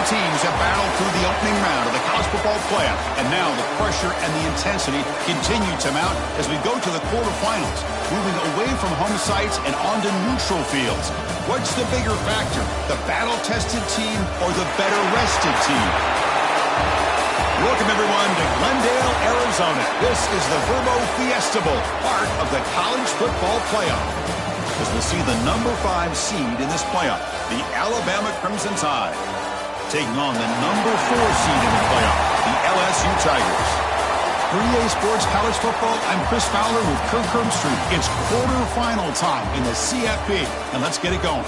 teams have battled through the opening round of the college football playoff, and now the pressure and the intensity continue to mount as we go to the quarterfinals, moving away from home sites and onto neutral fields. What's the bigger factor, the battle-tested team or the better-rested team? Welcome, everyone, to Glendale, Arizona. This is the Verbo Fiesta Bowl, part of the college football playoff, as we'll see the number 5 seed in this playoff, the Alabama Crimson Tide, taking on the number 4 seed in the playoff, the LSU Tigers. 3A Sports College Football, I'm Chris Fowler with Kirk Herbstreit. It's quarterfinal time in the CFP, and let's get it going.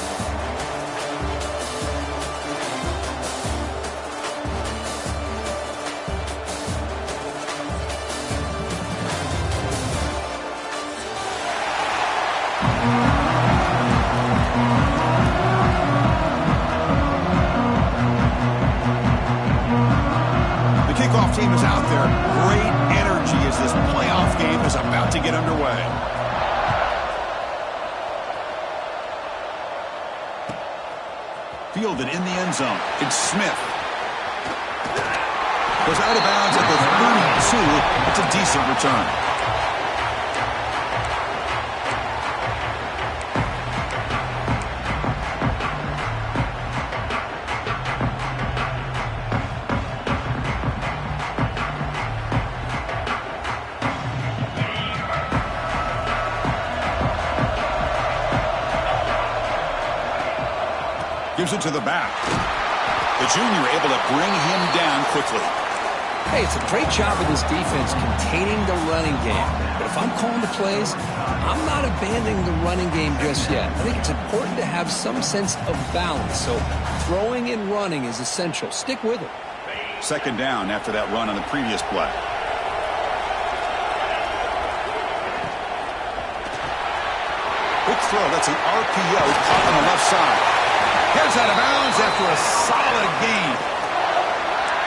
Team is out there. Great energy as this playoff game is about to get underway. Fielded in the end zone. It's Smith. Goes out of bounds at the 32. It's a decent return. Gives it to the back. The junior able to bring him down quickly. Hey, it's a great job of this defense containing the running game. But if I'm calling the plays, I'm not abandoning the running game just yet. I think it's important to have some sense of balance. So throwing and running is essential. Stick with it. Second down after that run on the previous play. Quick throw. That's an RPO caught on the left side. Gets out of bounds after a solid gain.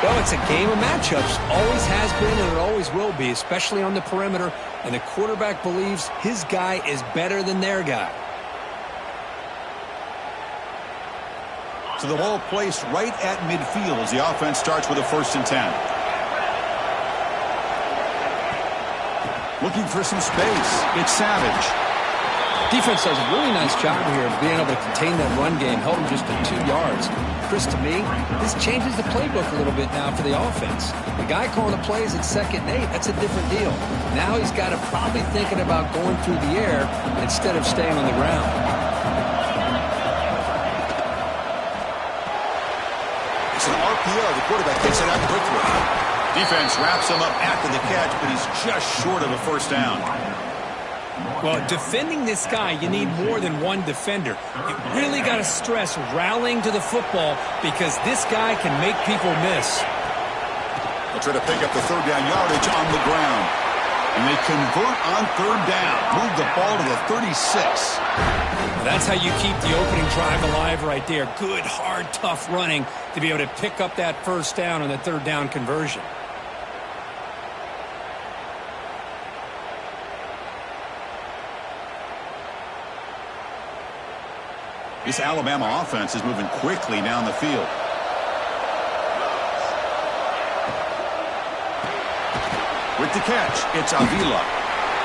Well, it's a game of matchups. Always has been and it always will be, especially on the perimeter. And the quarterback believes his guy is better than their guy. So the ball placed right at midfield as the offense starts with a 1st and 10. Looking for some space. It's Savage. Defense does a really nice job here of being able to contain that run game, held him just to 2 yards. Chris, to me, this changes the playbook a little bit now for the offense. The guy calling the plays at 2nd and 8, that's a different deal. Now he's got to probably thinking about going through the air instead of staying on the ground. It's an RPO. The quarterback gets it out quickly. Defense wraps him up after the catch, but he's just short of a 1st down. Well, defending this guy, you need more than one defender. You really got to stress rallying to the football because this guy can make people miss. They'll try to pick up the 3rd down yardage on the ground. And they convert on 3rd down. Move the ball to the 36. Well, that's how you keep the opening drive alive right there. Good, hard, tough running to be able to pick up that 1st down on the 3rd down conversion. This Alabama offense is moving quickly down the field. With the catch, it's Avila.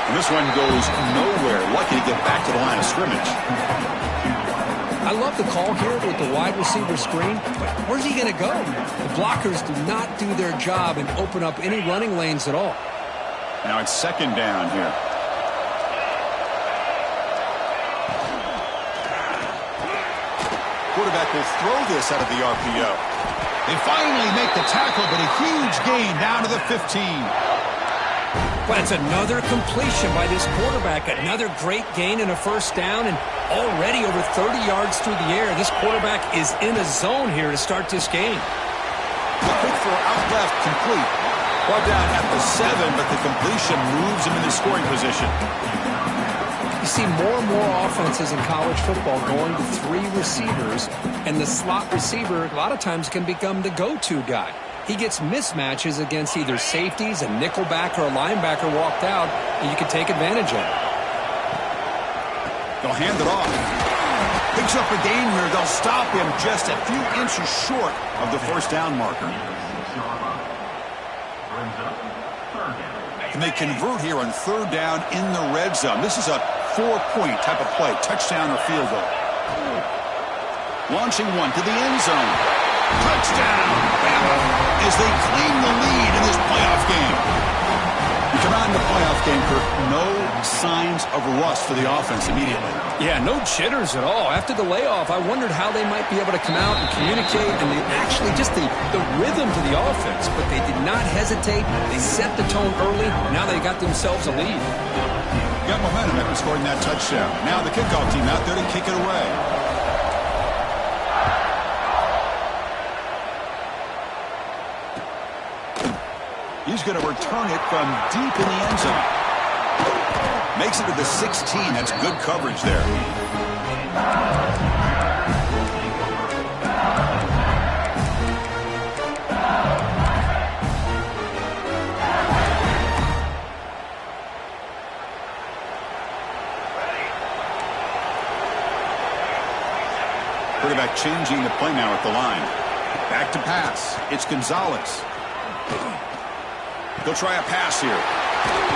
And this one goes nowhere. Lucky to get back to the line of scrimmage. I love the call here with the wide receiver screen, but where's he going to go? The blockers do not do their job and open up any running lanes at all. Now it's 2nd down here. Quarterback will throw this out of the RPO. They finally make the tackle, but a huge gain down to the 15. But it's another completion by this quarterback. Another great gain and a 1st down, and already over 30 yards through the air. This quarterback is in a zone here to start this game. The quick throw out left, complete. Brought down at the 7, but the completion moves him into scoring position. You see more and more offenses in college football going to 3 receivers, and the slot receiver a lot of times can become the go-to guy. He gets mismatches against either safeties, a nickelback, or a linebacker walked out, and you can take advantage of it. They'll hand it off. Picks up a gain here. They'll stop him just a few inches short of the first down marker. And they convert here on third down in the red zone. This is a 4-point type of play, touchdown or field goal. Launching one to the end zone. Touchdown, Bama, as they claim the lead in this playoff game. You come out in the playoff game, Kirk, no signs of rust for the offense immediately. Yeah, no jitters at all. After the layoff, I wondered how they might be able to come out and communicate and actually just the rhythm to the offense. But they did not hesitate. They set the tone early. Now they got themselves a lead. Got momentum after scoring that touchdown. Now the kickoff team out there to kick it away. He's going to return it from deep in the end zone. Makes it to the 16. That's good coverage there. Quarterback changing the play now at the line. Back to pass. It's Gonzalez. He'll try a pass here.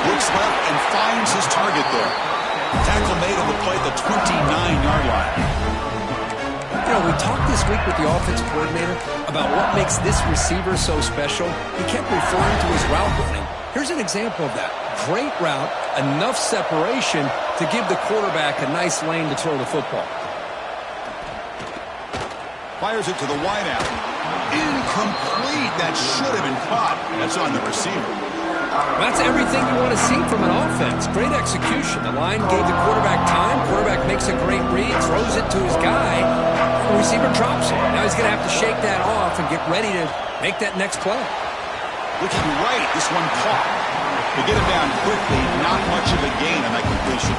Looks left and finds his target there. Tackle made on the play at the 29-yard line. You know, we talked this week with the offensive coordinator about what makes this receiver so special. He kept referring to his route running. Here's an example of that. Great route, enough separation to give the quarterback a nice lane to throw the football. Fires it to the wideout. Incomplete. That should have been caught. That's on the receiver. That's everything you want to see from an offense. Great execution. The line gave the quarterback time. Quarterback makes a great read, throws it to his guy. The receiver drops it. Now he's going to have to shake that off and get ready to make that next play. Looking right. This one caught. To get him down quickly, not much of a gain on that completion.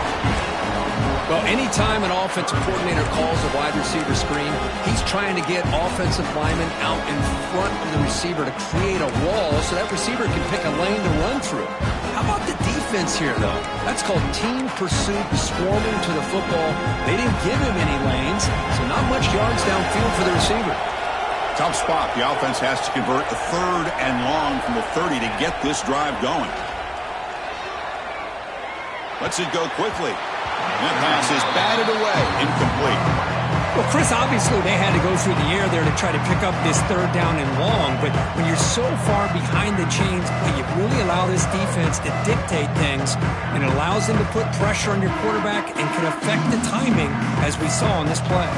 Well, anytime an offensive coordinator calls a wide receiver screen, he's trying to get offensive linemen out in front of the receiver to create a wall so that receiver can pick a lane to run through. How about the defense here, though? That's called team pursuit, swarming to the football. They didn't give him any lanes, so not much yards downfield for the receiver. Tough spot. The offense has to convert a third and long from the 30 to get this drive going. Lets it go quickly. That pass is batted away, incomplete. Well, Chris, obviously they had to go through the air there to try to pick up this third down and long, but when you're so far behind the chains, you really allow this defense to dictate things, and it allows them to put pressure on your quarterback and can affect the timing, as we saw on this play.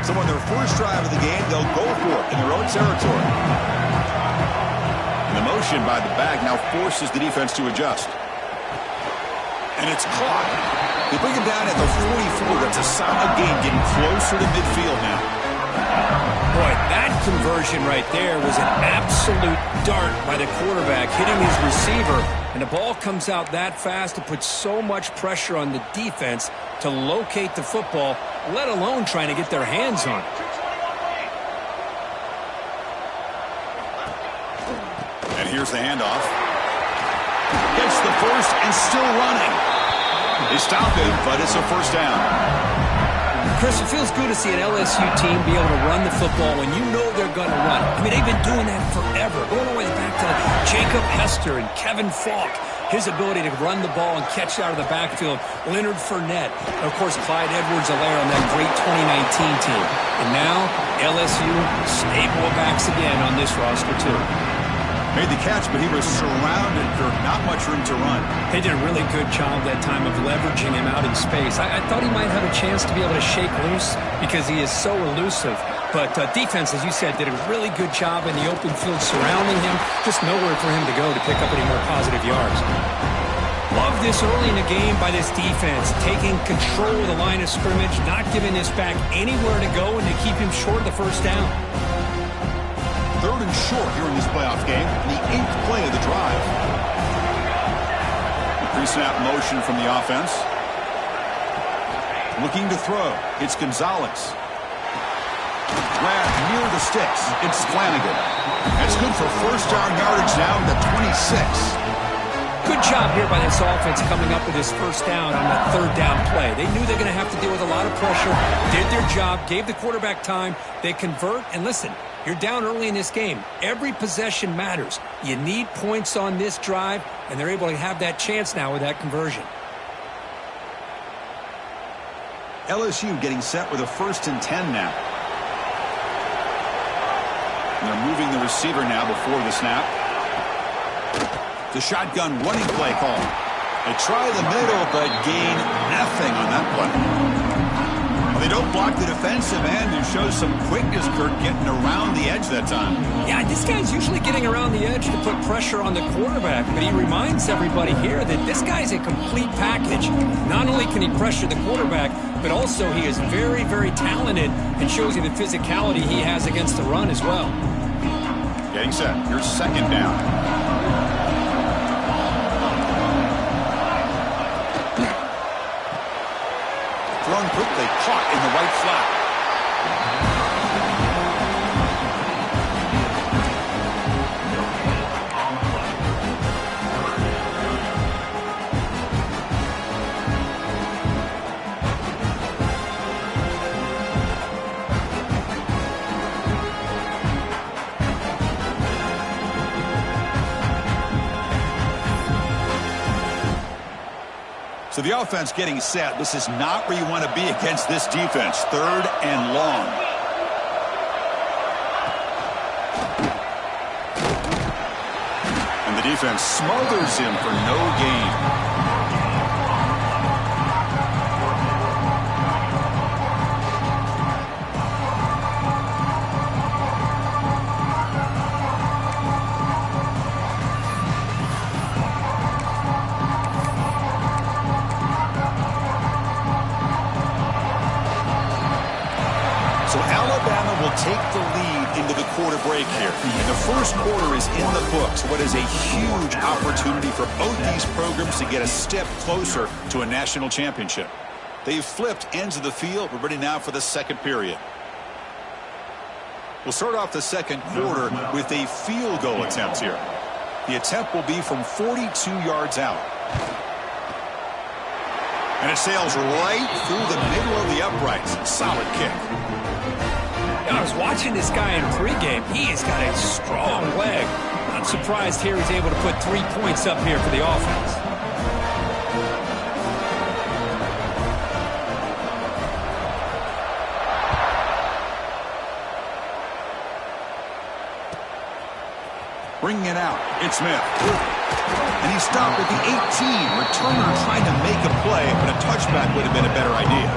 So on their first drive of the game, they'll go for it in their own territory. And the motion by the back now forces the defense to adjust. And it's caught. They bring him down at the 44. That's a solid gain, getting closer to midfield now. Boy, that conversion right there was an absolute dart by the quarterback, hitting his receiver. And the ball comes out that fast to put so much pressure on the defense to locate the football, let alone trying to get their hands on it. And here's the handoff. Gets the first and still running. They stop it, but it's a first down. Chris, it feels good to see an LSU team be able to run the football when you know they're going to run. I mean, they've been doing that forever, going all the way back to Jacob Hester and Kevin Falk. His ability to run the ball and catch out of the backfield, Leonard Fournette, and of course Clyde Edwards-Helaire on that great 2019 team. And now LSU stable of backs again on this roster too. Made the catch, but he was surrounded for not much room to run. They did a really good job that time of leveraging him out in space. I thought he might have a chance to be able to shake loose because he is so elusive. But defense, as you said, did a really good job in the open field surrounding him. Just nowhere for him to go to pick up any more positive yards. Love this early in the game by this defense, taking control of the line of scrimmage, not giving this back anywhere to go and to keep him short of the first down. Third and short here in this playoff game, the 8th play of the drive. Pre-snap motion from the offense. Looking to throw. It's Gonzalez. Grabbed near the the sticks. It's Flanagan. That's good for first down yardage now at the 26. Good job here by this offense coming up with this first down on that third down play. They knew they're going to have to deal with a lot of pressure, did their job, gave the quarterback time. They convert, and listen, you're down early in this game. Every possession matters. You need points on this drive, and they're able to have that chance now with that conversion. LSU getting set with a 1st and 10 now. And they're moving the receiver now before the snap. The shotgun running play call. They try the middle, but gain nothing on that play. Well, they don't block the defensive end and show some quickness, Kurt, getting around the edge that time. Yeah, this guy's usually getting around the edge to put pressure on the quarterback, but he reminds everybody here that this guy's a complete package. Not only can he pressure the quarterback, but also he is very, very talented and shows you the physicality he has against the run as well. Getting set. Here's 2nd down. Thrown quickly, caught in the right flat. So the offense getting set. This is not where you want to be against this defense. 3rd and long. And the defense smothers him for no gain. Take the lead into the quarter break here. And the first quarter is in the books. What is a huge opportunity for both these programs to get a step closer to a national championship. They've flipped ends of the field. We're ready now for the second period. We'll start off the second quarter with a field goal attempt here. The attempt will be from 42 yards out. And it sails right through the middle of the uprights. Solid kick. I was watching this guy in pregame. He has got a strong leg. Not surprised here he's able to put 3 points up here for the offense. Bringing it out. It's Smith. And he stopped at the 18. Returner trying to make a play, but a touchback would have been a better idea.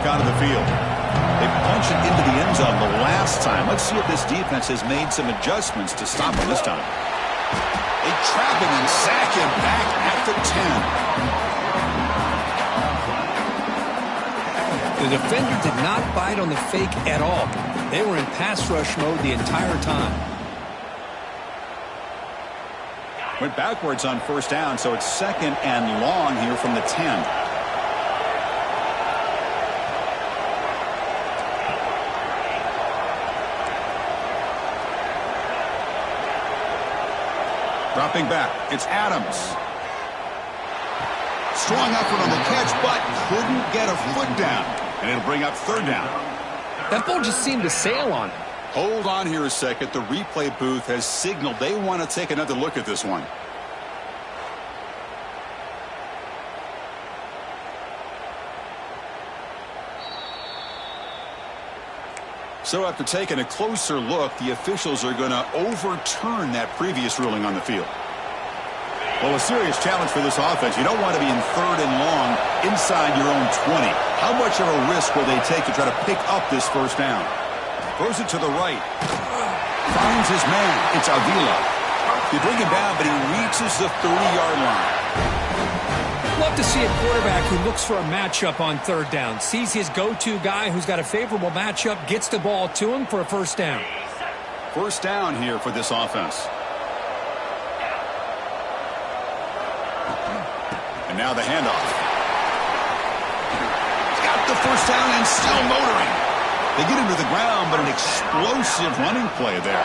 Out of the field. They punch it into the end zone the last time. Let's see if this defense has made some adjustments to stop him this time. They trap him and sack him back at the 10. The defender did not bite on the fake at all. They were in pass rush mode the entire time. Went backwards on first down, so it's 2nd and long here from the 10. Dropping back, it's Adams. Strong effort on the catch, but couldn't get a foot down. And it'll bring up 3rd down. That ball just seemed to sail on him. Hold on here a second. The replay booth has signaled they want to take another look at this one. So after taking a closer look, the officials are going to overturn that previous ruling on the field. Well, a serious challenge for this offense. You don't want to be in 3rd and long inside your own 20. How much of a risk will they take to try to pick up this first down? Throws it to the right. Finds his man. It's Avila. They bring him down, but he reaches the 30-yard line. Love to see a quarterback who looks for a matchup on 3rd down. Sees his go-to guy who's got a favorable matchup, gets the ball to him for a first down. first down here for this offense. And now the handoff. He's got the first down and still motoring. They get him to the ground, but an explosive running play there.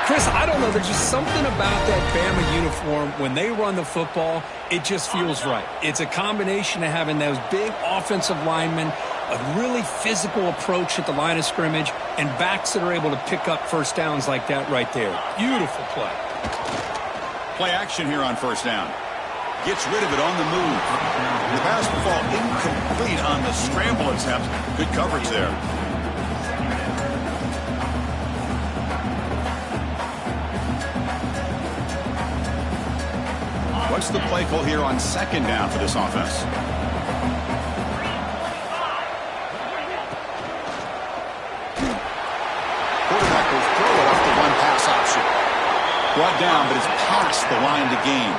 Chris, I don't know. There's just something about that Bama uniform. When they run the football, it just feels right. It's a combination of having those big offensive linemen, a really physical approach at the line of scrimmage, and backs that are able to pick up first downs like that right there. Beautiful play. Play action here on first down. Gets rid of it on the move. The pass will fall incomplete on the scramble attempt. Good coverage there. What's the play call here on second down for this offense? Quarterback will throw it off the one pass option. Brought down, but it's past the line to gain.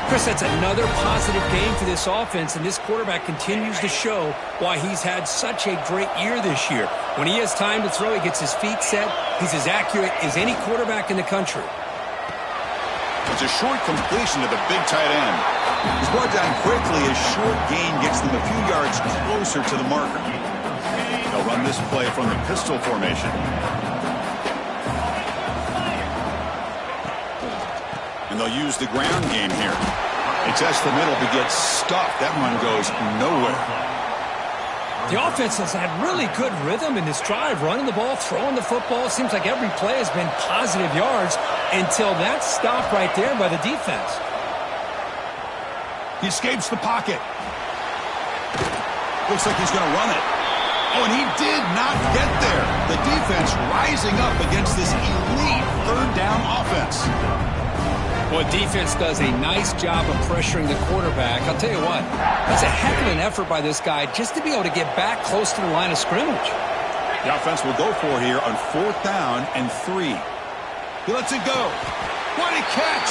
Chris, that's another positive game for this offense, and this quarterback continues to show why he's had such a great year this year. When he has time to throw, he gets his feet set. He's as accurate as any quarterback in the country. It's a short completion to the big tight end. He's brought down quickly as short gain gets them a few yards closer to the marker. They'll run this play from the pistol formation. And they'll use the ground game here. They test the middle but get stuck. That run goes nowhere. The offense has had really good rhythm in this drive, running the ball, throwing the football. Seems like every play has been positive yards until that stop right there by the defense. He escapes the pocket. Looks like he's going to run it. Oh, and he did not get there. The defense rising up against this elite third down offense. Well, defense does a nice job of pressuring the quarterback. I'll tell you what, that's a heck of an effort by this guy just to be able to get back close to the line of scrimmage. The offense will go for here on 4th down and 3. He lets it go. What a catch!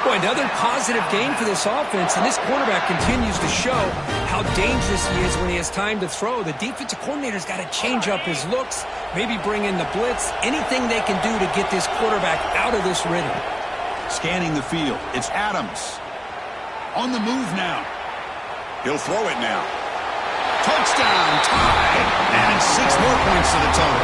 Boy, another positive game for this offense, and this quarterback continues to show how dangerous he is when he has time to throw. The defensive coordinator's got to change up his looks, maybe bring in the blitz, anything they can do to get this quarterback out of this rhythm. Scanning the field. It's Adams. On the move now. He'll throw it now. Touchdown, tied, and 6 more points to the total.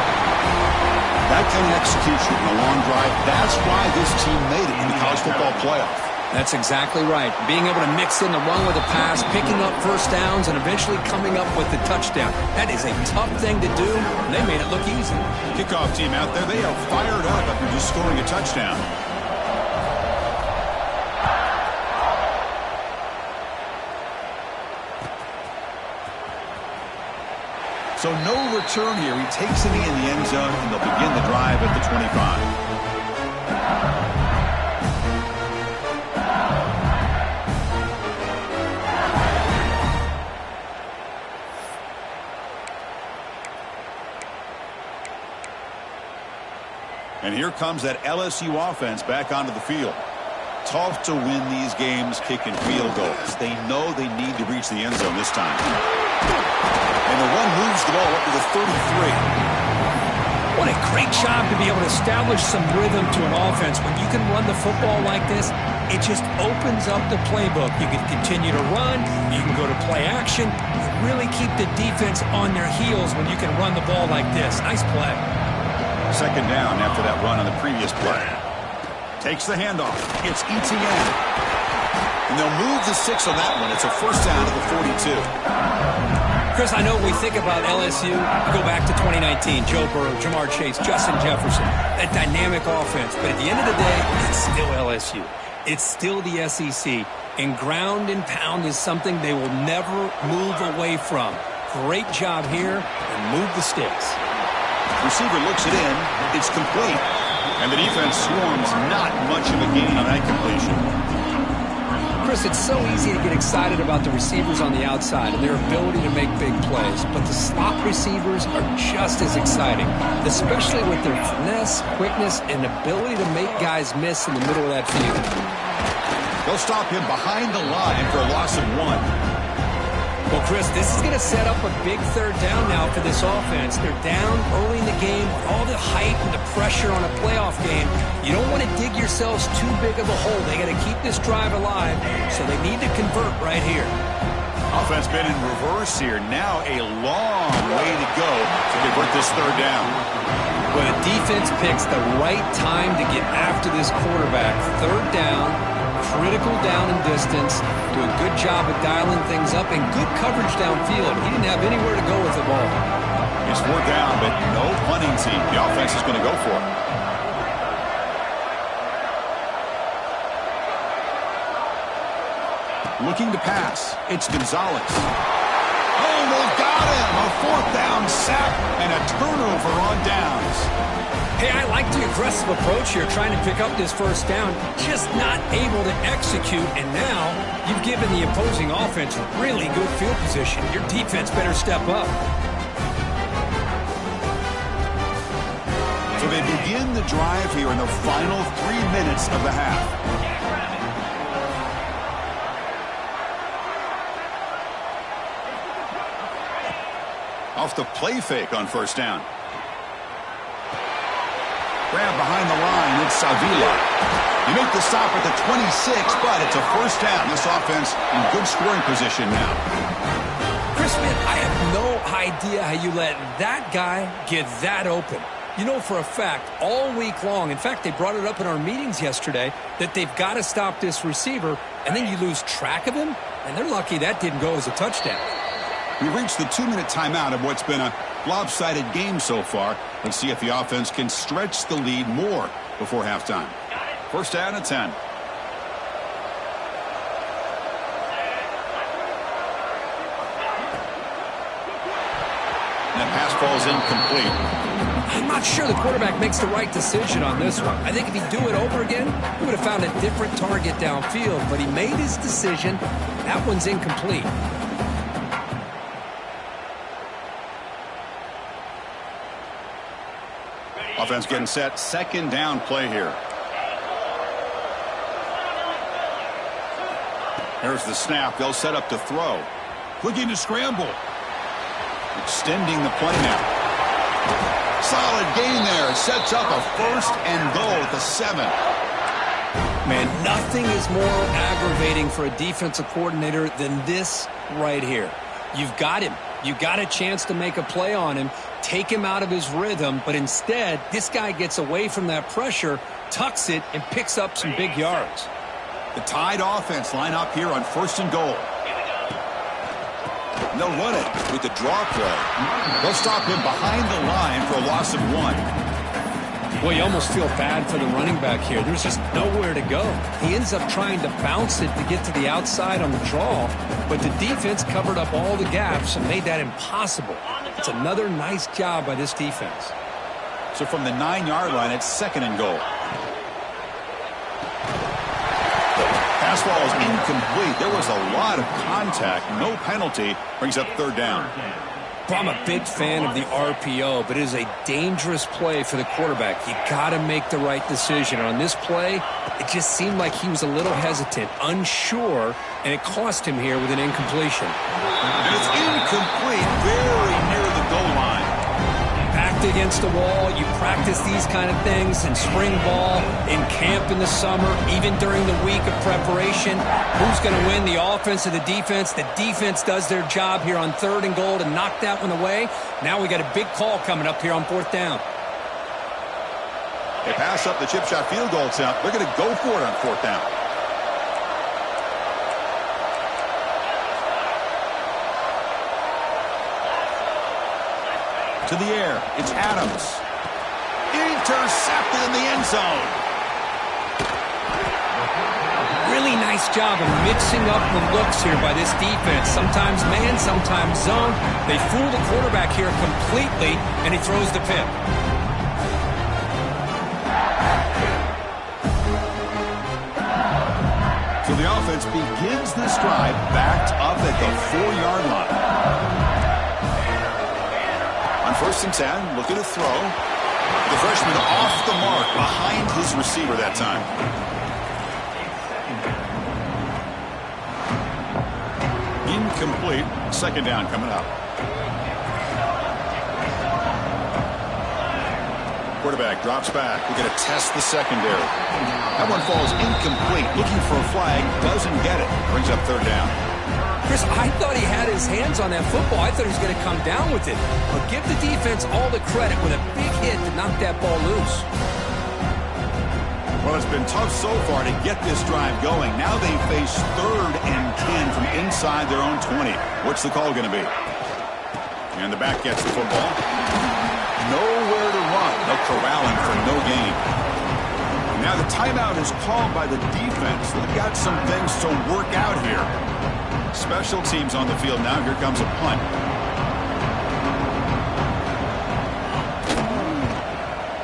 That kind of execution in a long drive, that's why this team made it in the college football playoff. That's exactly right. Being able to mix in the run with the pass, picking up first downs, and eventually coming up with the touchdown. That is a tough thing to do, and they made it look easy. Kickoff team out there, they are fired up after just scoring a touchdown. So no return here. He takes it in the end zone, and they'll begin the drive at the 25. And here comes that LSU offense back onto the field. Tough to win these games kicking field goals. They know they need to reach the end zone this time. And the run moves the ball up to the 33. What a great job to be able to establish some rhythm to an offense. When you can run the football like this, it just opens up the playbook. You can continue to run. You can go to play action. You really keep the defense on their heels when you can run the ball like this. Nice play. Second down after that run on the previous play. Takes the handoff. It's Etienne. And they'll move the 6 on that one. It's a first down to the 42. Chris, I know when we think about LSU, we go back to 2019, Joe Burrow, Jamar Chase, Justin Jefferson, that dynamic offense. But at the end of the day, it's still LSU. It's still the SEC. And ground and pound is something they will never move away from. Great job here, and move the sticks. Receiver looks it in. It's complete. And the defense swarms not much of a gain on that completion. Chris, it's so easy to get excited about the receivers on the outside and their ability to make big plays, but the slot receivers are just as exciting, especially with their finesse, quickness, and ability to make guys miss in the middle of that field. They'll stop him behind the line for a loss of 1. Well, Chris, this is going to set up a big third down now for this offense. They're down early in the game with all the hype and the pressure on a playoff game. You don't want to dig yourselves too big of a hole. They got to keep this drive alive, so they need to convert right here. Offense been in reverse here. Now a long way to go to convert this third down. Well, the defense picks the right time to get after this quarterback. Third down, critical down and distance. Do a good job of dialing things up and good coverage downfield. He didn't have anywhere to go with the ball. It's fourth down, but no punting team. The offense is going to go for it. Looking to pass. It's Gonzalez. Oh, they got him. A fourth down sack and a turnover on downs. Hey, I like the aggressive approach here, trying to pick up this first down, just not able to execute, and now you've given the opposing offense really good field position. Your defense better step up. So they begin the drive here in the final 3 minutes of the half. Off the play fake on first down. Grab behind the line, it's Avila. You make the stop at the 26, but it's a first down. This offense in good scoring position now. Chris, man, I have no idea how you let that guy get that open. You know for a fact, all week long, in fact, they brought it up in our meetings yesterday, that they've got to stop this receiver, and then you lose track of him, and they're lucky that didn't go as a touchdown. We've reached the 2-minute timeout of what's been a lopsided game so far. Let's see if the offense can stretch the lead more before halftime. First down at 10. And that pass falls incomplete. I'm not sure the quarterback makes the right decision on this one. I think if he'd do it over again, he would have found a different target downfield, but he made his decision. That one's incomplete. Offense getting set. Second down play here. There's the snap. They'll set up to throw. Looking to scramble. Extending the play now. Solid gain there. Sets up a first and goal at the 7. Man, nothing is more aggravating for a defensive coordinator than this right here. You've got him. You got a chance to make a play on him, take him out of his rhythm, but instead, this guy gets away from that pressure, tucks it, and picks up some big yards. The Tide offense line up here on first and goal. And they'll run it with the draw play. They'll stop him behind the line for a loss of 1. Well, you almost feel bad for the running back here. There's just nowhere to go. He ends up trying to bounce it to get to the outside on the draw, but the defense covered up all the gaps and made that impossible. It's another nice job by this defense. So from the 9-yard line, it's second and goal. Pass ball is incomplete. There was a lot of contact. No penalty. Brings up third down. Well, I'm a big fan of the RPO, but it is a dangerous play for the quarterback. You got to make the right decision. On this play, it just seemed like he was a little hesitant, unsure, and it cost him here with an incompletion. And it's incomplete, very near the goal line. Backed against the wall, you practice these kind of things in spring ball, in camp in the summer, even during the week of preparation. Who's going to win, the offense or the defense? The defense does their job here on third and goal to knock that one away. Now we got a big call coming up here on fourth down. They pass up the chip shot field goal attempt. They're going to go for it on fourth down. To the air, it's Adams. Intercepted in the end zone. Really nice job of mixing up the looks here by this defense. Sometimes man, sometimes zone. They fool the quarterback here completely, and he throws the pick. So the offense begins this drive backed up at the 4-yard line. On first and 10, looking to throw. The freshman off the mark behind his receiver that time. Incomplete. Second down coming up. Quarterback drops back. We're going to test the secondary. That one falls incomplete. Looking for a flag. Doesn't get it. Brings up third down. Chris, I thought he had his hands on that football. I thought he was going to come down with it. But give the defense all the credit with a big hit to knock that ball loose. Well, it's been tough so far to get this drive going. Now they face 3rd and 10 from inside their own 20. What's the call going to be? And the back gets the football. Nowhere to run. They'll corral him for no gain. Now the timeout is called by the defense. They've got some things to work out here. Special teams on the field now. Here comes a punt.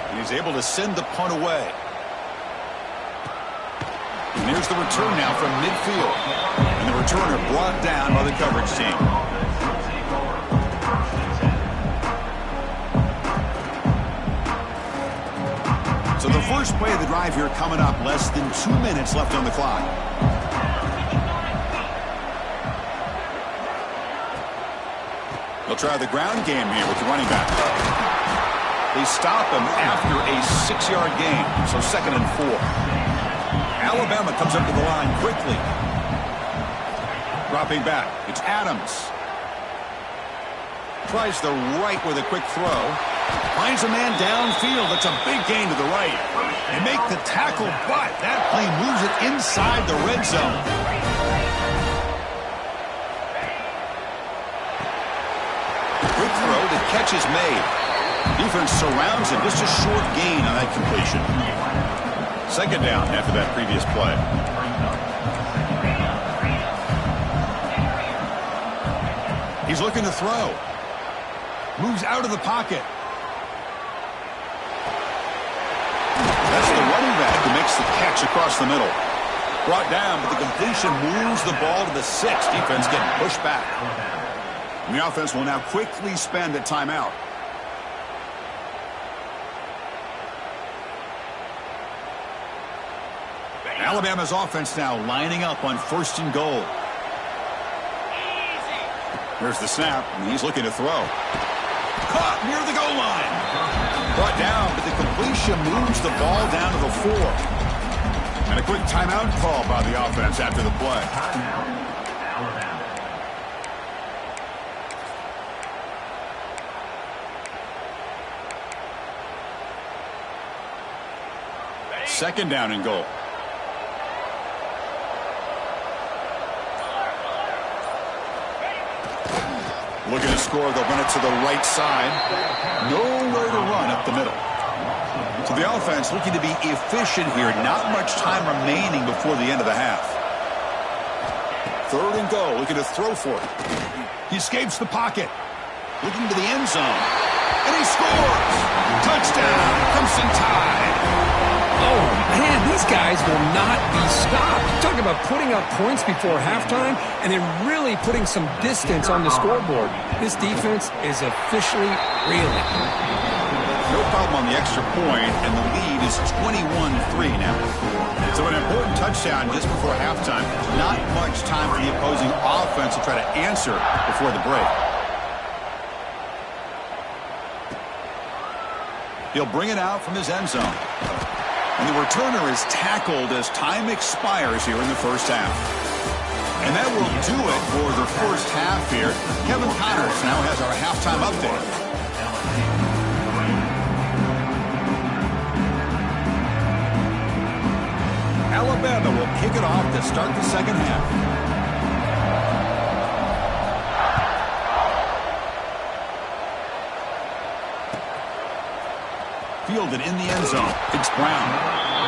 And he's able to send the punt away. And here's the return now from midfield. And the returner brought down by the coverage team. So the first play of the drive here coming up. Less than 2 minutes left on the clock. They'll try the ground game here with the running back. They stop him after a 6-yard gain. So 2nd and 4. Alabama comes up to the line quickly. Dropping back. It's Adams. Tries the right with a quick throw. Finds a man downfield. That's a big gain to the right. They make the tackle, but that play moves it inside the red zone. Quick throw. The catch is made. Defense surrounds him. Just a short gain on that completion. Second down after that previous play. He's looking to throw. Moves out of the pocket. That's the running back who makes the catch across the middle. Brought down, but the completion moves the ball to the 6. Defense getting pushed back. And the offense will now quickly spend a timeout. Alabama's offense now lining up on 1st and goal. Here's the snap, and he's looking to throw. Caught near the goal line. Brought down, but the completion moves the ball down to the 4. And a quick timeout call by the offense after the play. Second down and goal. Looking to score, they'll run it to the right side. Nowhere to run up the middle. So the offense looking to be efficient here. Not much time remaining before the end of the half. 3rd and goal, looking to throw for it. He escapes the pocket. Looking to the end zone. And he scores! Touchdown, Crimson Tide! Oh, man, these guys will not be stopped. Talk about putting up points before halftime and then really putting some distance on the scoreboard. This defense is officially reeling. No problem on the extra point, and the lead is 21-3 now. So an important touchdown just before halftime. Not much time for the opposing offense to try to answer before the break. He'll bring it out from his end zone. And the returner is tackled as time expires here in the first half. And that will do it for the first half here. Kevin Connors now has our halftime update. Alabama will kick it off to start the second half. Fielded in the end zone. It's Brown.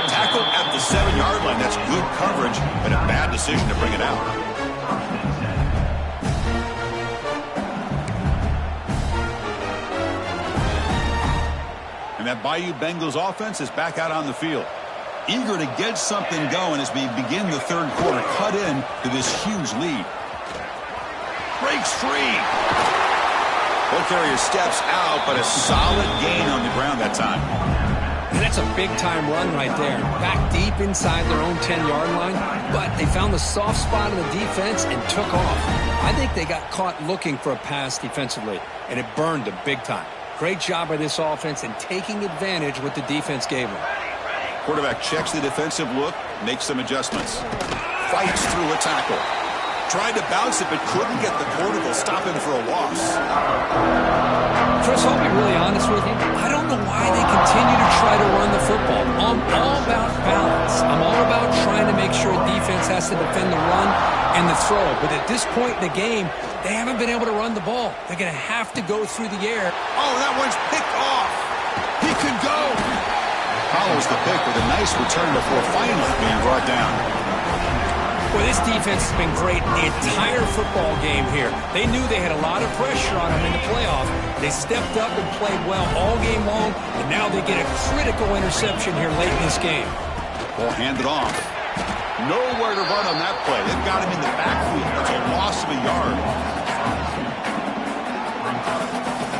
Tackled at the 7-yard line. That's good coverage, but a bad decision to bring it out. And that Bayou Bengals offense is back out on the field. Eager to get something going as we begin the third quarter. Cut in to this huge lead. Breaks free. Ball carrier steps out, but a solid gain on the ground that time. And that's a big-time run right there. Back deep inside their own 10-yard line, but they found the soft spot in the defense and took off. I think they got caught looking for a pass defensively, and it burned them big time. Great job by this offense in taking advantage what the defense gave them. Quarterback checks the defensive look, makes some adjustments. Fights through a tackle. Tried to bounce it, but couldn't get the corner to stop him for a loss. Chris, I'll be really honest with you. I don't know why they continue to try to run the football. I'm all about balance. I'm all about trying to make sure defense has to defend the run and the throw. But at this point in the game, they haven't been able to run the ball. They're going to have to go through the air. Oh, that one's picked off. He can go. Follows the pick with a nice return before finally being brought down. Well, this defense has been great the entire football game here. They knew they had a lot of pressure on them in the playoff. They stepped up and played well all game long, and now they get a critical interception here late in this game. Ball handed off. Nowhere to run on that play. They've got him in the backfield. That's a loss of a yard.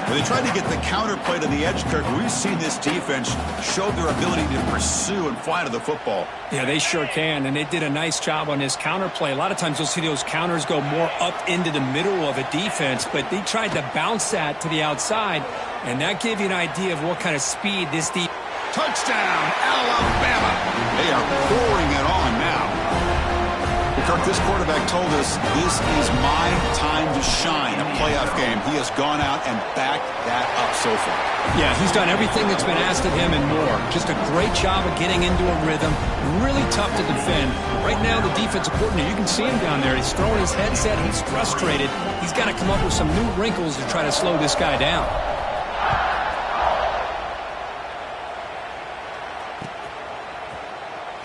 When they tried to get the counter play to the edge, Kirk, we've seen this defense show their ability to pursue and fly to the football. Yeah, they sure can, and they did a nice job on this counter play. A lot of times you'll see those counters go more up into the middle of a defense, but they tried to bounce that to the outside, and that gave you an idea of what kind of speed this defense. Touchdown, Alabama. They are pouring it on now. Kirk, this quarterback told us this is my time to shine, a playoff game. He has gone out and backed that up so far. Yeah, he's done everything that's been asked of him and more. Just a great job of getting into a rhythm. Really tough to defend. Right now, the defensive coordinator, you can see him down there. He's throwing his headset. He's frustrated. He's got to come up with some new wrinkles to try to slow this guy down.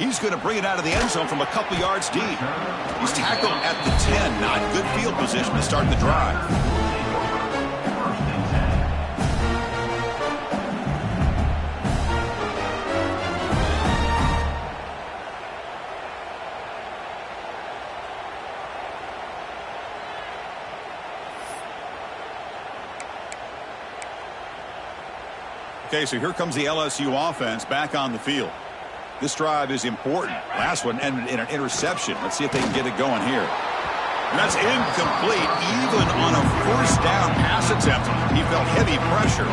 He's going to bring it out of the end zone from a couple yards deep. He's tackled at the 10. Not good field position to start the drive. Okay, so here comes the LSU offense back on the field. This drive is important. Last one ended in an interception. Let's see if they can get it going here. And that's incomplete, even on a first down pass attempt. He felt heavy pressure.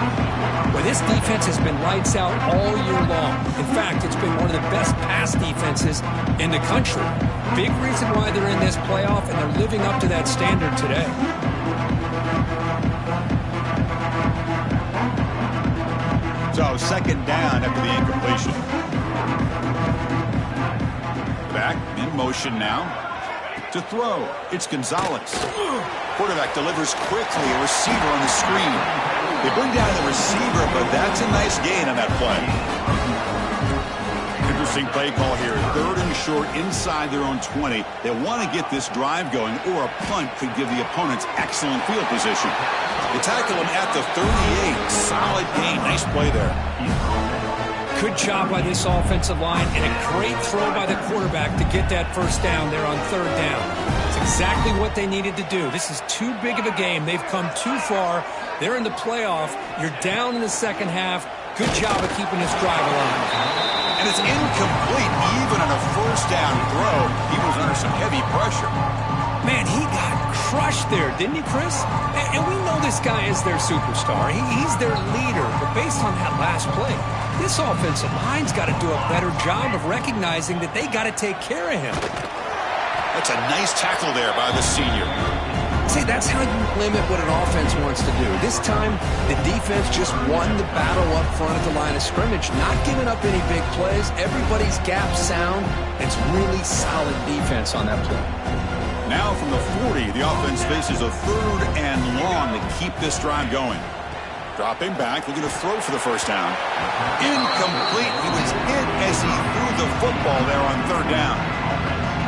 Well, this defense has been lights out all year long. In fact, it's been one of the best pass defenses in the country. Big reason why they're in this playoff, and they're living up to that standard today. So, second down after the incompletion. Back in motion now to throw. It's Gonzalez. Quarterback delivers quickly. A receiver on the screen. They bring down the receiver, but that's a nice gain on that play. Interesting play call here. Third and short inside their own 20. They want to get this drive going, or a punt could give the opponents excellent field position. They tackle him at the 38. Solid gain. Nice play there. Good job by this offensive line, and a great throw by the quarterback to get that first down there on third down. It's exactly what they needed to do. This is too big of a game. They've come too far. They're in the playoff. You're down in the second half. Good job of keeping this drive alive. And it's incomplete even on a first down throw. He was under some heavy pressure. Man, he got crushed there, didn't he, Chris? And we know this guy is their superstar. He's their leader. But based on that last play, this offensive line's got to do a better job of recognizing that they got to take care of him. That's a nice tackle there by the senior. See, that's how you limit what an offense wants to do. This time, the defense just won the battle up front at the line of scrimmage, not giving up any big plays. Everybody's gap sound. It's really solid defense on that play. Now from the 40, the offense faces a third and long to keep this drive going. Dropping back, looking to throw for the first down. Incomplete. He was hit as he threw the football there on third down.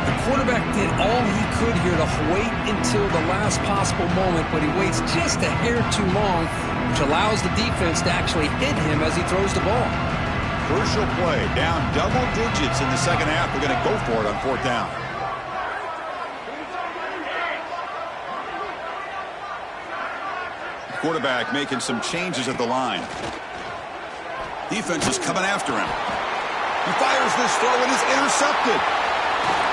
The quarterback did all he could here to wait until the last possible moment, but he waits just a hair too long, which allows the defense to actually hit him as he throws the ball. Crucial play. Down double digits in the second half. They're going to go for it on fourth down. Quarterback making some changes at the line. Defense is coming after him. He fires this throw and is intercepted.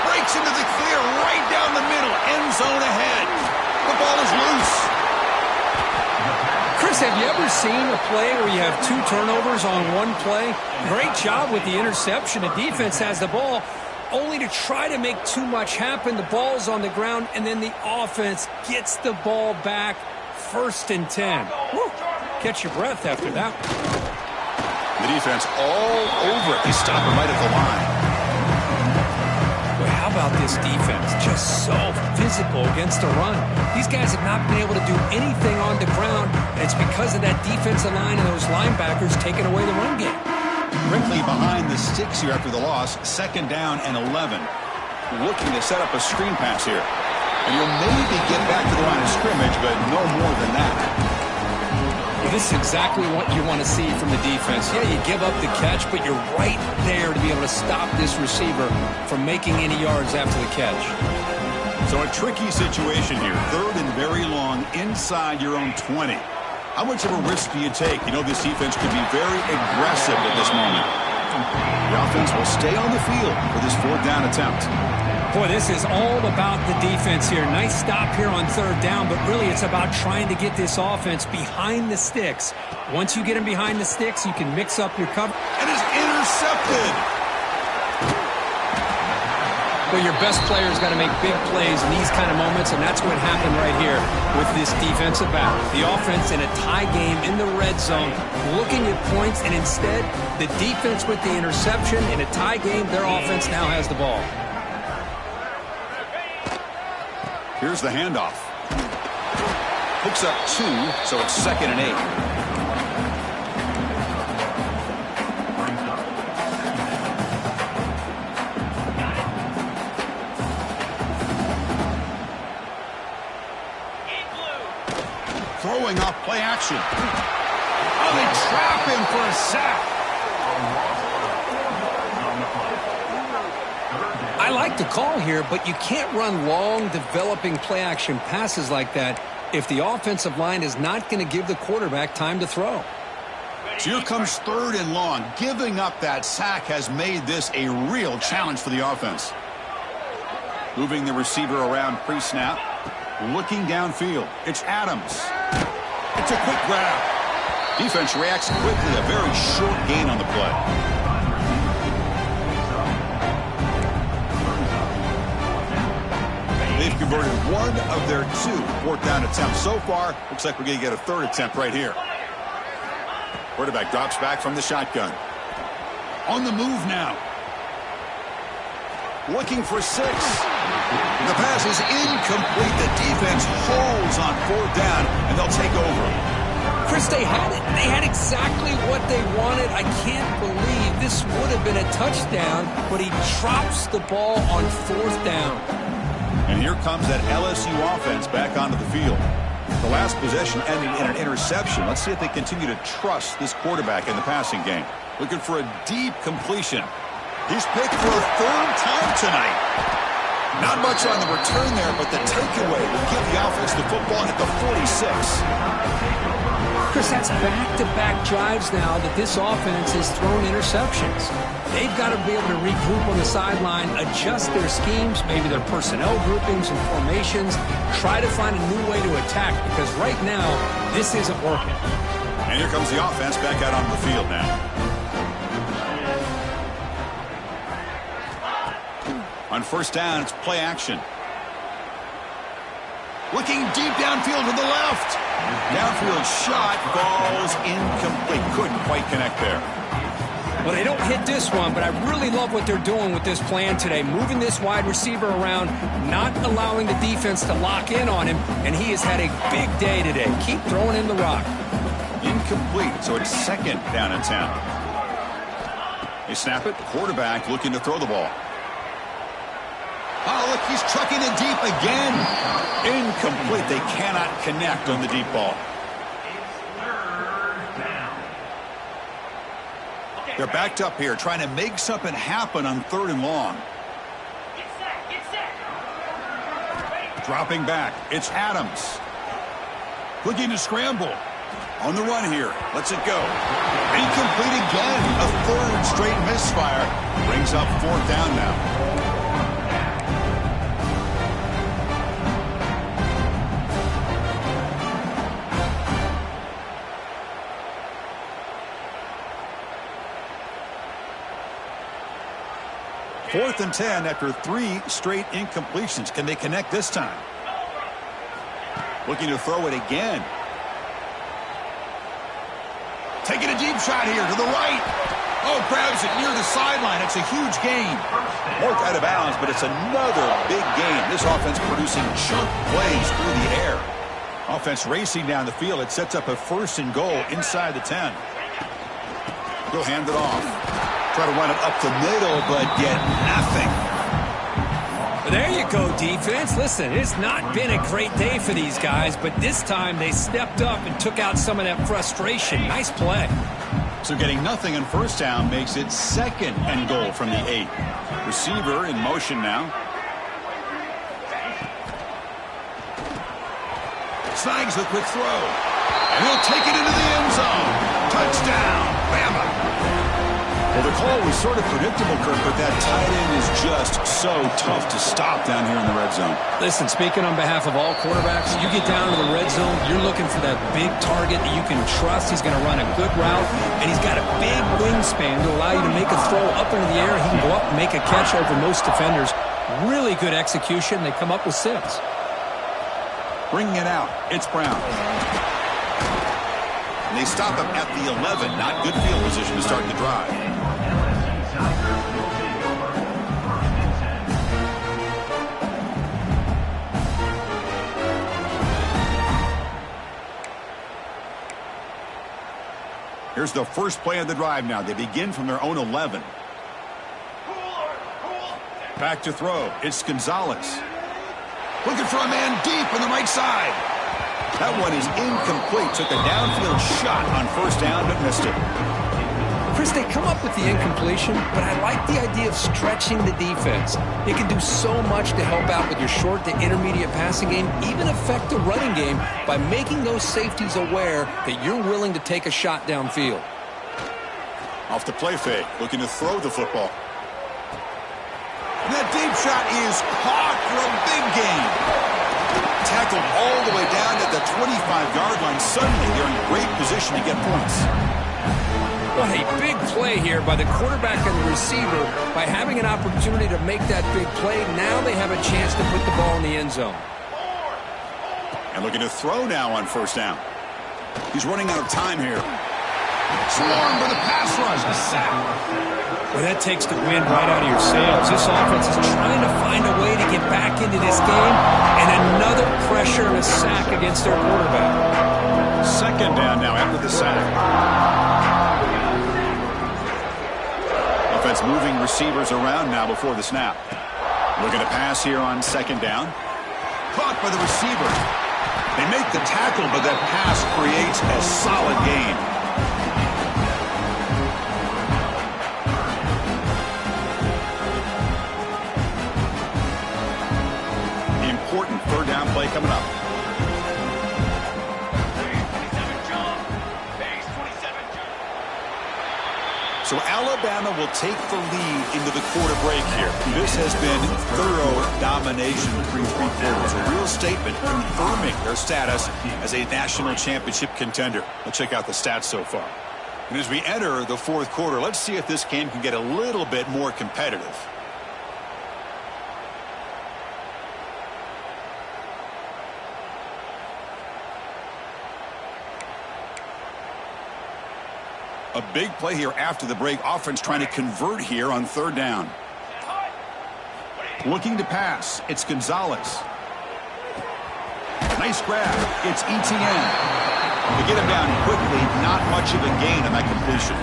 Breaks into the clear right down the middle. End zone ahead. The ball is loose. Chris, have you ever seen a play where you have 2 turnovers on one play? Great job with the interception. The defense has the ball, only to try to make too much happen. The ball's on the ground, and then the offense gets the ball back. 1st and 10. Woo. Catch your breath after that. The defense all over it. They stop it right at the line. Well, how about this defense? Just so physical against the run. These guys have not been able to do anything on the ground, and it's because of that defensive line and those linebackers taking away the run game. Brinkley behind the sticks here after the loss. 2nd down and 11. Looking to set up a screen pass here. And you'll maybe get back to the line of scrimmage, but no more than that. Well, this is exactly what you want to see from the defense. Yeah, you give up the catch, but you're right there to be able to stop this receiver from making any yards after the catch. So a tricky situation here. 3rd and very long inside your own 20. How much of a risk do you take? You know this defense could be very aggressive at this moment. The offense will stay on the field for this 4th down attempt. Boy, this is all about the defense here. Nice stop here on 3rd down, but really it's about trying to get this offense behind the sticks. Once you get them behind the sticks, you can mix up your cover. And is intercepted. Well, your best player's got to make big plays in these kind of moments, and that's what happened right here with this defensive battle. The offense in a tie game in the red zone, looking at points, and instead, the defense with the interception. In a tie game, their offense now has the ball. Here's the handoff. Picks up 2, so it's 2nd and 8. Throwing off play action. Oh, they trap him for a sack. I like the call here, but you can't run long, developing play-action passes like that if the offensive line is not going to give the quarterback time to throw. So here comes 3rd and long. Giving up that sack has made this a real challenge for the offense. Moving the receiver around pre-snap. Looking downfield. It's Adams. It's a quick grab. Defense reacts quickly. A very short gain on the play. They've converted 1 of their 2 4th down attempts so far. Looks like we're going to get a 3rd attempt right here. Quarterback drops back from the shotgun. On the move now. Looking for 6. The pass is incomplete. The defense holds on 4th down, and they'll take over. Chris, they had it. They had exactly what they wanted. I can't believe this would have been a touchdown, but he drops the ball on 4th down. And here comes that LSU offense back onto the field. The last possession ended in an interception. Let's see if they continue to trust this quarterback in the passing game. Looking for a deep completion. He's picked for a 3rd time tonight. Not much on the return there, but the takeaway will give the offense the football at the 46. Chris, that's back-to-back drives now that this offense has thrown interceptions. They've got to be able to regroup on the sideline, adjust their schemes, maybe their personnel groupings and formations, try to find a new way to attack, because right now, this isn't working. And here comes the offense back out on the field now. On 1st down, it's play action. Looking deep downfield to the left. Downfield shot falls incomplete. Couldn't quite connect there. Well, they don't hit this one, but I really love what they're doing with this plan today. Moving this wide receiver around, not allowing the defense to lock in on him, and he has had a big day today. Keep throwing in the rock. Incomplete, so it's 2nd down and 10. They snap it. Quarterback looking to throw the ball. Oh, look, he's trucking it deep again. Incomplete. They cannot connect on the deep ball. They're backed up here, trying to make something happen on 3rd and long. Dropping back. It's Adams. Looking to scramble. On the run here. Lets it go. Incomplete again. A 3rd straight misfire. Brings up 4th down now. 4th and 10 after 3 straight incompletions. Can they connect this time? Looking to throw it again. Taking a deep shot here to the right. Oh, grabs it near the sideline. It's a huge gain. Marked out of bounds, but it's another big gain. This offense producing chunk plays through the air. Offense racing down the field. It sets up a 1st and goal inside the 10. He'll hand it off. Try to run it up the middle, but get nothing. Well, there you go, defense. Listen, it's not been a great day for these guys, but this time they stepped up and took out some of that frustration. Nice play. So getting nothing on 1st down makes it 2nd and goal from the 8. Receiver in motion now. Snags the quick throw. And he'll take it into the end zone. Touchdown, Bama. Well, the call was sort of predictable, Kirk, but that tight end is just so tough to stop down here in the red zone. Listen, speaking on behalf of all quarterbacks, you get down to the red zone, you're looking for that big target that you can trust. He's going to run a good route, and he's got a big wingspan to allow you to make a throw up into the air. He can go up and make a catch over most defenders. Really good execution. They come up with 6. Bringing it out, it's Brown. And they stop him at the 11. Not good field position to start the drive. Here's the first play of the drive now. They begin from their own 11. Back to throw. It's Gonzalez. Looking for a man deep on the right side. That one is incomplete. Took a downfield shot on 1st down, but missed it. Chris, they come up with the incompletion, but I like the idea of stretching the defense. It can do so much to help out with your short to intermediate passing game, even affect the running game by making those safeties aware that you're willing to take a shot downfield. Off the play fake, looking to throw the football. And that deep shot is caught for a big gain. Tackled all the way down at the 25-yard line. Suddenly, they're in great position to get points. What a big play here by the quarterback and the receiver. By having an opportunity to make that big play, now they have a chance to put the ball in the end zone. And looking to throw now on 1st down. He's running out of time here. Swarmed by the pass rush. A sack. Well, that takes the wind right out of your sails. This offense is trying to find a way to get back into this game, and another pressure and a sack against their quarterback. 2nd down now after the sack. Offense moving receivers around now before the snap. Looking to pass here on 2nd down. Caught by the receiver. They make the tackle, but that pass creates a solid gain. Important 3rd down play coming up. So Alabama will take the lead into the quarter break here. This has been thorough domination through 3 quarters. A real statement confirming their status as a national championship contender. Let's check out the stats so far. And as we enter the 4th quarter, let's see if this game can get a little bit more competitive. A big play here after the break. Offense trying to convert here on 3rd down. Looking to pass. It's Gonzalez. Nice grab. It's ETN. To get him down quickly, not much of a gain on that completion.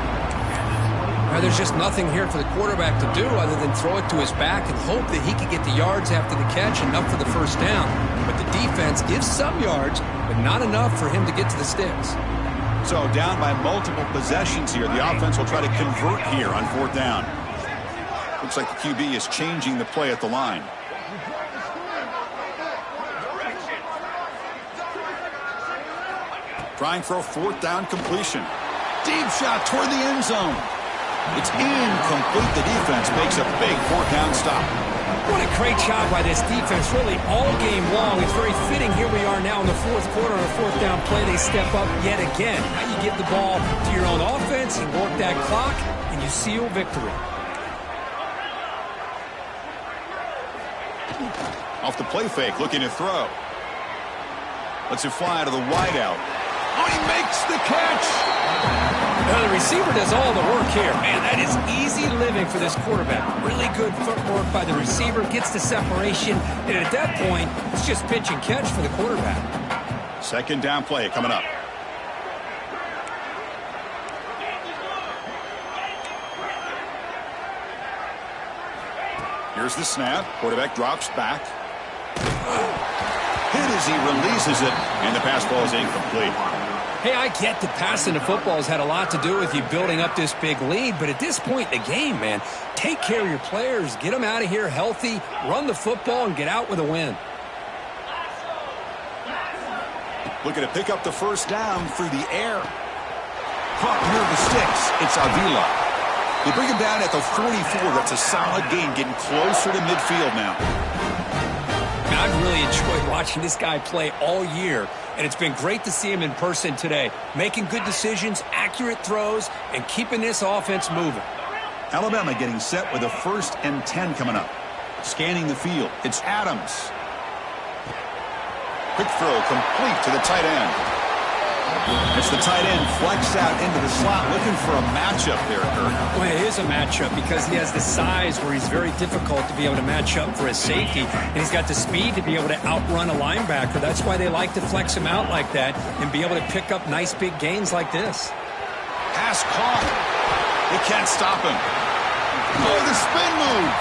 There's just nothing here for the quarterback to do other than throw it to his back and hope that he can get the yards after the catch, enough for the 1st down. But the defense gives some yards, but not enough for him to get to the sticks. So down by multiple possessions here. The offense will try to convert here on 4th down. Looks like the QB is changing the play at the line. Trying for a 4th down completion. Deep shot toward the end zone. It's incomplete. The defense makes a big 4th down stop. What a great job by this defense, really all game long. It's very fitting. Here we are now in the 4th quarter on a 4th down play. They step up yet again. Now you give the ball to your own offense and work that clock, and you seal victory. Off the play fake, looking to throw. Lets it fly to the wideout. Oh, he makes the catch! Now the receiver does all the work here. Man, that is easy living for this quarterback. Really good footwork by the receiver, gets the separation, and at that point, it's just pitch and catch for the quarterback. Second down play coming up. Here's the snap. Quarterback drops back. Hit as he releases it, and the pass ball is incomplete. Hey, I get that passing the football has had a lot to do with you building up this big lead, but at this point in the game, man, take care of your players, get them out of here healthy, run the football, and get out with a win. Looking to pick up the first down through the air. Caught near the sticks. It's Avila. They bring him down at the 44. That's a solid gain, getting closer to midfield now. I've really enjoyed watching this guy play all year, and it's been great to see him in person today, making good decisions, accurate throws, and keeping this offense moving. Alabama getting set with a 1st and 10 coming up. Scanning the field, it's Adams. Quick throw complete to the tight end. It's the tight end flex out into the slot, looking for a matchup there, Kurt. Well, it is a matchup because he has the size where he's very difficult to be able to match up for his safety, and he's got the speed to be able to outrun a linebacker. That's why they like to flex him out like that and be able to pick up nice big gains like this. Pass caught. They can't stop him. Oh, the spin move.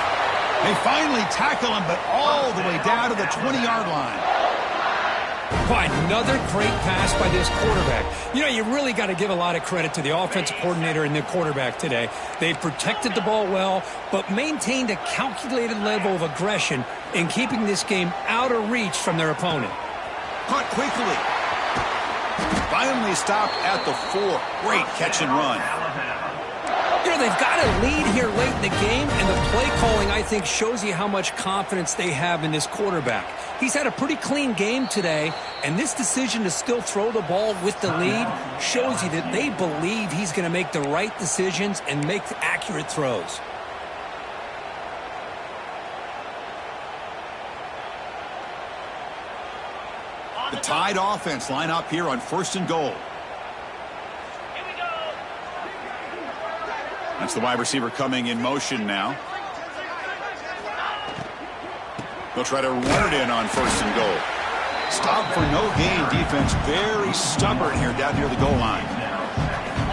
They finally tackle him, but all the way down to the 20-yard line. By another great pass by this quarterback. You know, you really got to give a lot of credit to the offensive coordinator and the quarterback today. They've protected the ball well, but maintained a calculated level of aggression in keeping this game out of reach from their opponent. Caught quickly. Finally stopped at the 4. Great catch and run. You know, they've got a lead here late in the game, and the play calling, I think, shows you how much confidence they have in this quarterback. He's had a pretty clean game today, and this decision to still throw the ball with the lead shows you that they believe he's going to make the right decisions and make accurate throws. The Tide offense line up here on 1st and goal. That's the wide receiver coming in motion now. They'll try to run it in on 1st and goal. Stop for no gain defense. Very stubborn here down near the goal line.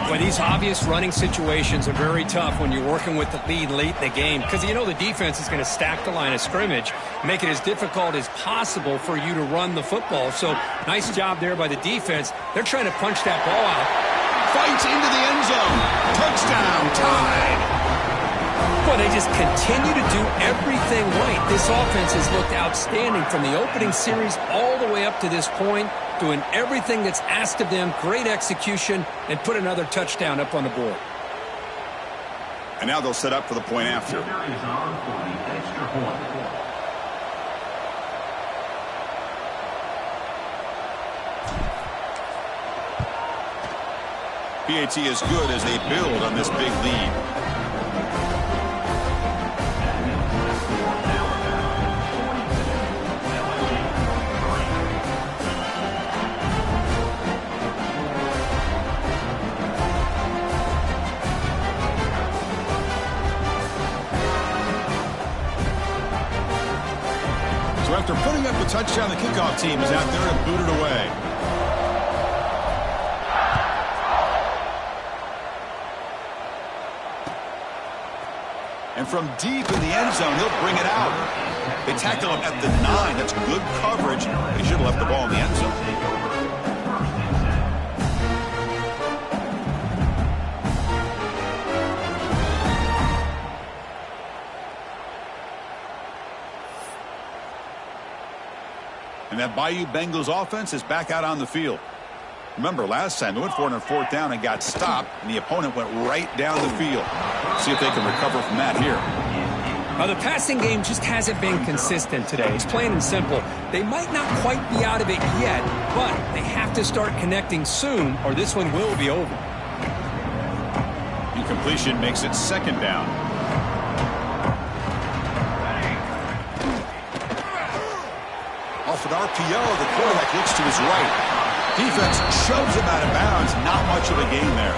Well, these obvious running situations are very tough when you're working with the lead late in the game because you know the defense is going to stack the line of scrimmage, make it as difficult as possible for you to run the football. So nice job there by the defense. They're trying to punch that ball out. Fights into the end zone. Touchdown, Tide. Well, they just continue to do everything right. This offense has looked outstanding from the opening series all the way up to this point, doing everything that's asked of them, great execution, and put another touchdown up on the board. And now they'll set up for the point after. PAT is good as they build on this big lead. So after putting up the touchdown, the kickoff team is out there to boot it away. And from deep in the end zone, he'll bring it out. They tackle him at the 9. That's good coverage. He should have left the ball in the end zone. And that Bayou Bengals offense is back out on the field. Remember, last time they went for it on 4th down and got stopped, and the opponent went right down the field. See if they can recover from that here. The passing game just hasn't been consistent today. It's plain and simple. They might not quite be out of it yet, but they have to start connecting soon, or this one will be over. Incompletion makes it 2nd down. with RPO. The quarterback looks to his right. Defense shoves him out of bounds. Not much of a gain there.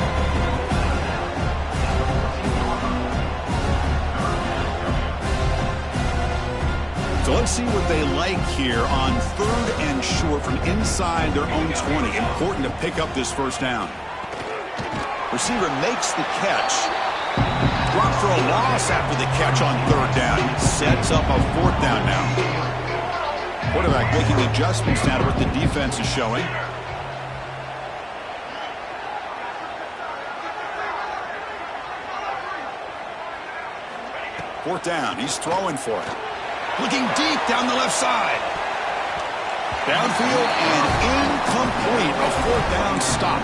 So let's see what they like here on 3rd and short from inside their own 20. Important to pick up this first down. Receiver makes the catch. Drop for a loss after the catch on 3rd down. Sets up a 4th down now. Quarterback making adjustments now to what the defense is showing. Fourth down. He's throwing for it. Looking deep down the left side. Downfield and incomplete. A 4th down stop.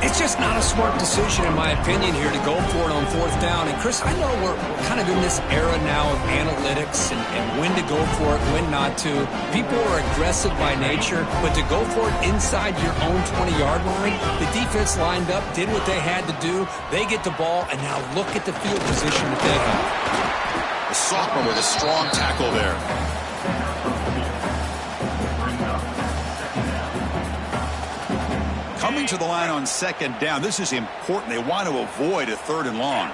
It's just not a smart decision, in my opinion, here to go for it on 4th down. And, Chris, I know we're kind of in this era now of analytics and when to go for it, when not to. People are aggressive by nature, but to go for it inside your own 20-yard line, the defense lined up, did what they had to do. They get the ball, and now look at the field position that they have. The sophomore with a strong tackle there. Coming to the line on 2nd down. This is important. They want to avoid a 3rd and long.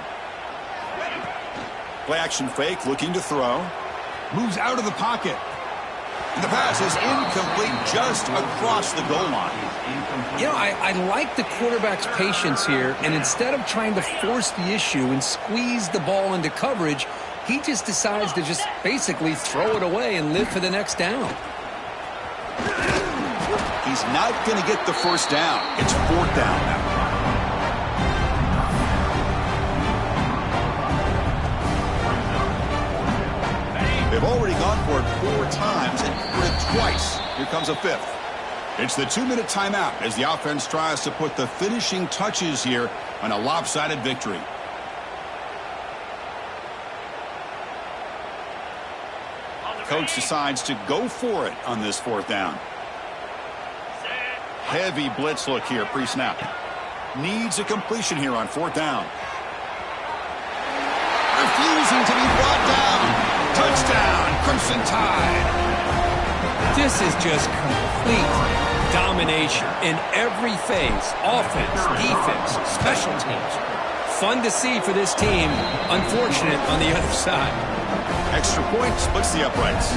Play action fake, looking to throw. Moves out of the pocket. And the pass is incomplete just across the goal line. You know, I like the quarterback's patience here, and instead of trying to force the issue and squeeze the ball into coverage, he just decides to just basically throw it away and live for the next down. He's not going to get the first down. It's 4th down now. They've already gone for it 4 times and for it twice. Here comes a 5th. It's the 2-minute timeout as the offense tries to put the finishing touches here on a lopsided victory. Coach decides to go for it on this 4th down. Heavy blitz look here pre-snap. Needs a completion here on 4th down. Refusing to be brought down. Touchdown, Crimson Tide. This is just complete domination in every phase. Offense, defense, special teams. Fun to see for this team. Unfortunate on the other side. Extra point splits the uprights.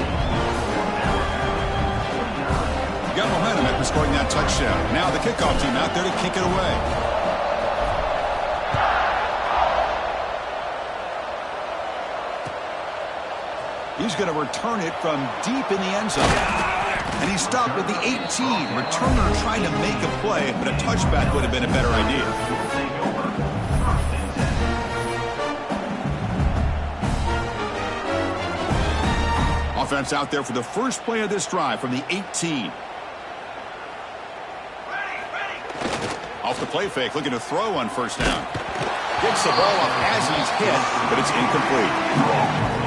Got momentum after scoring that touchdown. Now the kickoff team out there to kick it away. He's going to return it from deep in the end zone. And he stopped with the 18. Returner trying to make a play, but a touchback would have been a better idea. Offense out there for the first play of this drive from the 18. Off the play fake, looking to throw on 1st down. Gets the ball up as he's hit, but it's incomplete.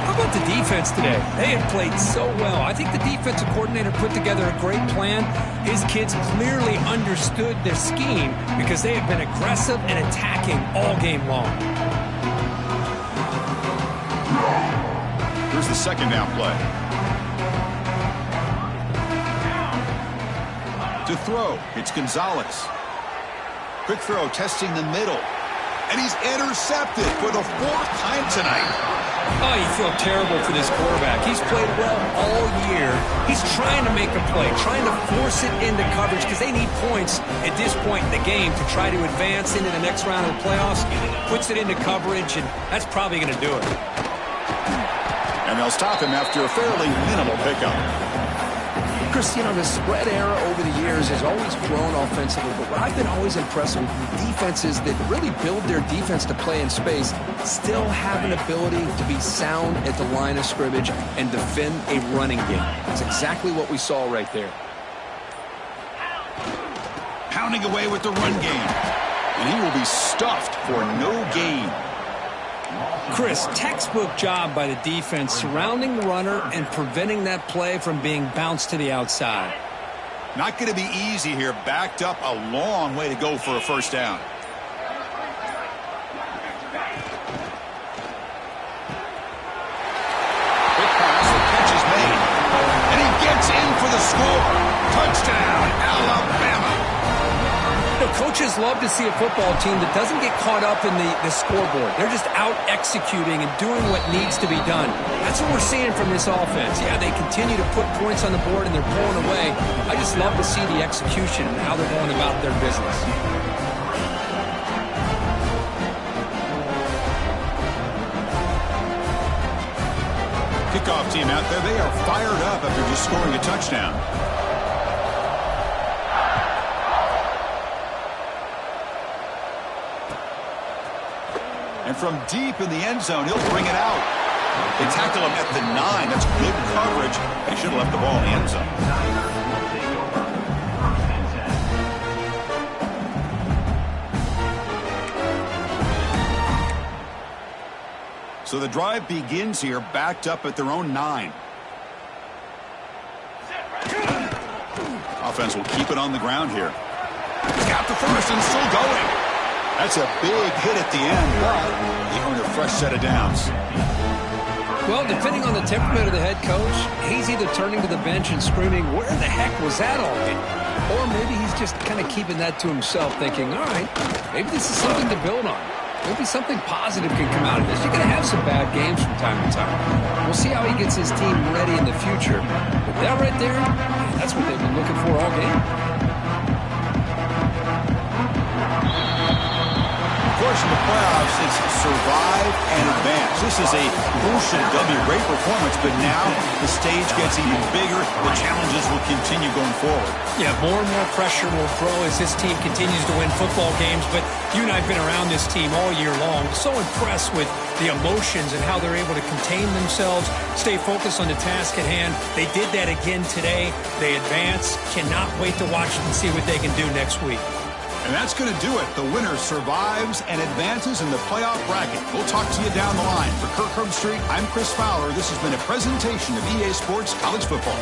How about the defense today? They have played so well. I think the defensive coordinator put together a great plan. His kids clearly understood their scheme because they have been aggressive and attacking all game long. Here's the 2nd down play. To throw, it's Gonzalez. Quick throw, testing the middle. And he's intercepted for the 4th time tonight. Oh, you feel terrible for this quarterback. He's played well all year. He's trying to make a play, trying to force it into coverage because they need points at this point in the game to try to advance into the next round of the playoffs. Puts it into coverage, and that's probably going to do it. And they'll stop him after a fairly minimal pickup. Chris, you know, the spread era over the years has always grown offensively, but what I've been always impressed with defenses that really build their defense to play in space still have an ability to be sound at the line of scrimmage and defend a running game. That's exactly what we saw right there. Pounding away with the run game. And he will be stuffed for no gain. Chris, textbook job by the defense surrounding the runner and preventing that play from being bounced to the outside. Not going to be easy here. Backed up a long way to go for a 1st down. Quick pass, the catch is made. And he gets in for for the score. Touchdown, Alabama. Coaches love to see a football team that doesn't get caught up in the scoreboard. They're just out executing and doing what needs to be done. That's what we're seeing from this offense. Yeah, they continue to put points on the board and they're pulling away. I just love to see the execution and how they're going about their business. Kickoff team out there. They are fired up after just scoring a touchdown. And from deep in the end zone, he'll bring it out. They tackle him at the 9. That's good coverage. They should have left the ball in the end zone. So the drive begins here, backed up at their own 9. Offense will keep it on the ground here. He's got the first and still going. That's a big hit at the end, but he earned a fresh set of downs. Well, depending on the temperament of the head coach, he's either turning to the bench and screaming, where the heck was that all day? Or maybe he's just kind of keeping that to himself, thinking, all right, maybe this is something to build on. Maybe something positive can come out of this. You're going to have some bad games from time to time. We'll see how he gets his team ready in the future. But that right there, that's what they've been looking for all game. Of course, in the playoffs, it's survive and advance. This is a crucial W. Great performance, but now the stage gets even bigger. The challenges will continue going forward. Yeah, more and more pressure will grow as this team continues to win football games. But you and I have been around this team all year long. So impressed with the emotions and how they're able to contain themselves, stay focused on the task at hand. They did that again today. They advance. Cannot wait to watch and see what they can do next week. And that's going to do it. The winner survives and advances in the playoff bracket. We'll talk to you down the line. For Kirk Herbstreit, I'm Chris Fowler. This has been a presentation of EA Sports College Football.